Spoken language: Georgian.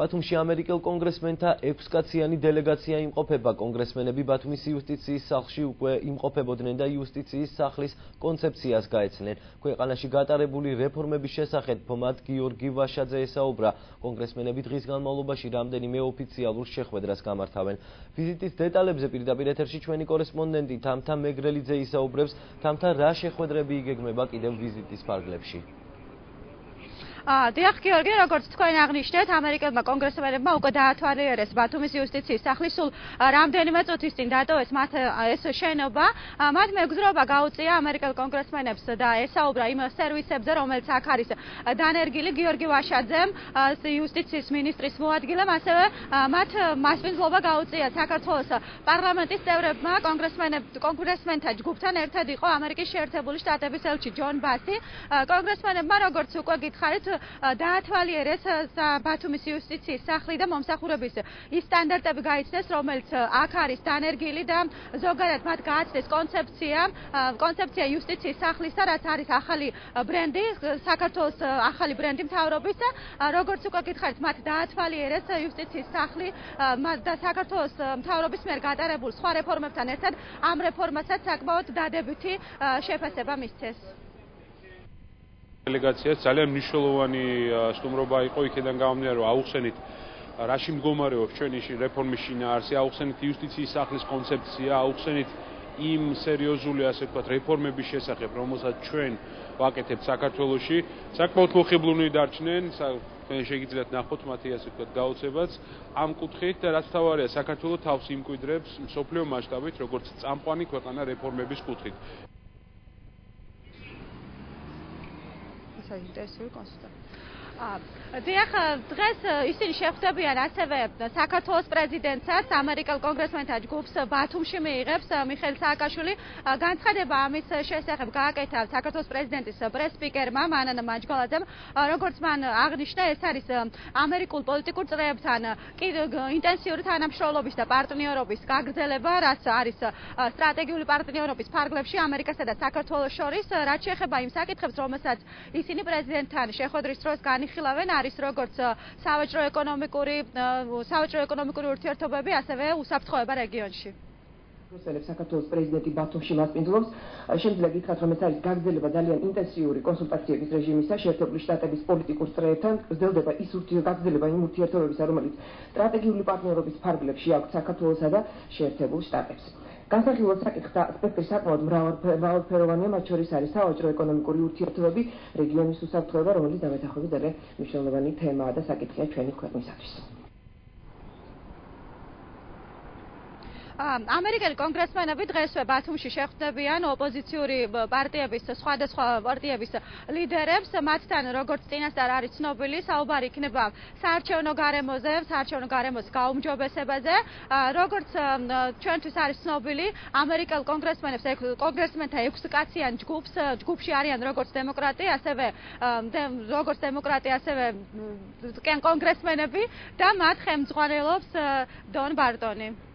ბათუმში ამერიკელ კონგრესმენთა 6-კაციანი დელეგაცია იმყოფება. კონგრესმენები ბათუმის იუსტიციის სახლში უკვე იმყოფებოდნენ და იუსტიციის სახლის კონცეფციას გაეცნენ. ქვეყანაში გატარებული რეფორმების შესახებ მათ გიორგი ვაშაძე ესაუბრა. კონგრესმენები დღის განმავლობაში რამდენიმე ოფიციალურ შეხვედრას გამართავენ. ვიზიტის დეტალებზე პირდაპირ ეთერში ჩვენი კორესპონდენტი თამთა მეგრელიძე ისაუბრებს. თამთა, რა შეხვედრები იგეგმება კიდევ ვიზიტის ფარგლებში? დიახ, გიორგი, როგორც თქვენ აღნიშნეთ, ამერიკელმა კონგრესმენებმა უკვე დაათვალიერეს ბათუმის იუსტიციის სახლის სულ რამდენიმე წუთის წინ დატოვეს მათ ეს შენობა. მათ მეგზურობა გაუწია ამერიკელ კონგრესმენებს და ესაუბრა იმ სერვისებზე, რომელიც აქ არის დანერგილი გიორგი ვაშაძემ, იუსტიციის მინისტრის მოადგილემ, ასევე მათ მასპინძლობა გაუწია საქართველოს პარლამენტის წევრებმა კონგრესმენთა ჯგუფთან ერთად იყო ამერიკის შეერთებული შტატების ელჩი ჯონ ბასი. კონგრესმენებმა, როგორც უკვე გითხარით, დაათვალიერეს ბათუმის იუსტიციის სახლი და მომსახურების ის სტანდარტები გაიცნეს, რომელიც აქ არის დანერგილი და ზოგადად მათ გააცნეს კონცეფცია იუსტიციის სახლისა, რაც არის ახალი ბრენდი, საქართველოს ახალი ბრენდი მთავრობის და როგორც უკვე გითხარით, მათ დაათვალიერეს იუსტიციის სახლი და საქართველოს მთავრობის მიერ გატარებულ სხვა რეფორმებთან ერთად ამ რეფორმასაც საკმაოდ დადებითი შეფასება მისცეს. დელეგაციას ძალიან მნიშვნელოვანი სტუმრობა იყო, იქიდან გამომდინარე, რომ აუხსენით რაში მდგომარეობს ჩვენი რეფორმის შინაარსი, აუხსენით იუსტიციის სახლის კონცეფცია, აუხსენით იმ სერიოზული, ასე ვთქვათ, რეფორმების შესახებ, რომელსაც ჩვენ ვაკეთებთ საქართველოში. საკმაოდ მოხიბლული დარჩნენ, შეგიძლიათ ნახოთ მათი, ასე ვთქვათ, გაოცებაც ამ კუთხით და რაც თავარია, საქართველოს თავს იმკვიდრებს მსოფლიო მასშტაბით, როგორც წამყვანი ქვეყანა რეფორმების კუთხით. ინტერესული კონსულტაცია. დიახ, დღეს ისინი შეხვდებიან ასევე საქართველოს პრეზიდენტსაც, ამერიკელ კონგრესმენთა ჯგუფს ბათუმში მიიღებს მიხეილ სააკაშვილი. განცხადება ამის შესახებ გააკეთა საქართველოს პრეზიდენტის პრეს-სპიკერმა მანანა მაჯგალაძემ. როგორც მან აღნიშნა, ეს არის ამერიკულ პოლიტიკურ წრეებთან ინტენსიური თანამშრომლობის და პარტნიორობის გაგრძელება, რაც არის სტრატეგიული პარტნიორობის ფარგლებში ამერიკასა და საქართველოს შორის. რაც შეეხება იმ საკითხებს, რომელსაც ისინი პრეზიდენტთან შეხვედრის დროს განიხილავენ, არის როგორც სავაჭრო ეკონომიკური ურთიერთობები, ასევე უსაფრთხოება რეგიონში. საქართველოს პრეზიდენტი ბათუმში მასპინძლობს. შემიძლია გითხრათ, რომ ეს არის გაგრძელება ძალიან ინტენსიური კონსულტაციების რეჟიმისა შეერთებული შტატების პოლიტიკურ წრეებთან. გრძელდება ის გაგრძელება იმ ურთიერთობებისა, რომელიც სტრატეგიული პარტნიორობის ფარგლებში აქვს საქართველოსა და შეერთებულ შტატებს. განსახილველ საკითხთა სპექტრი საკმაოდ მრავალფეროვანია, მათ შორის არის სავაჭრო ეკონომიკური ურთიერთობები, რეგიონის უსაფრთხოება, რომელიც დამეთახობის ძალიან მნიშვნელოვანი თემაა და საკითხია ჩვენი ქვეყნისათვის. ამერიკელი კონგრესმენები დღესვე ბათუმში შეხვდებიან ოპოზიციური პარტიების, სხვადასხვა პარტიების ლიდერებს. მათთან, როგორც წინასწარ არის ცნობილი, საუბარი იქნება საარჩევნო გარემოზე, საარჩევნო გარემოს გაუმჯობესებაზე. როგორც ჩვენთვის არის ცნობილი, ამერიკელ კონგრესმენთა 6-კაციან ჯგუფში არიან როგორც დემოკრატი, ასევე კონგრესმენები და მათ ხელმძღვანელობს დონ ბარტონი.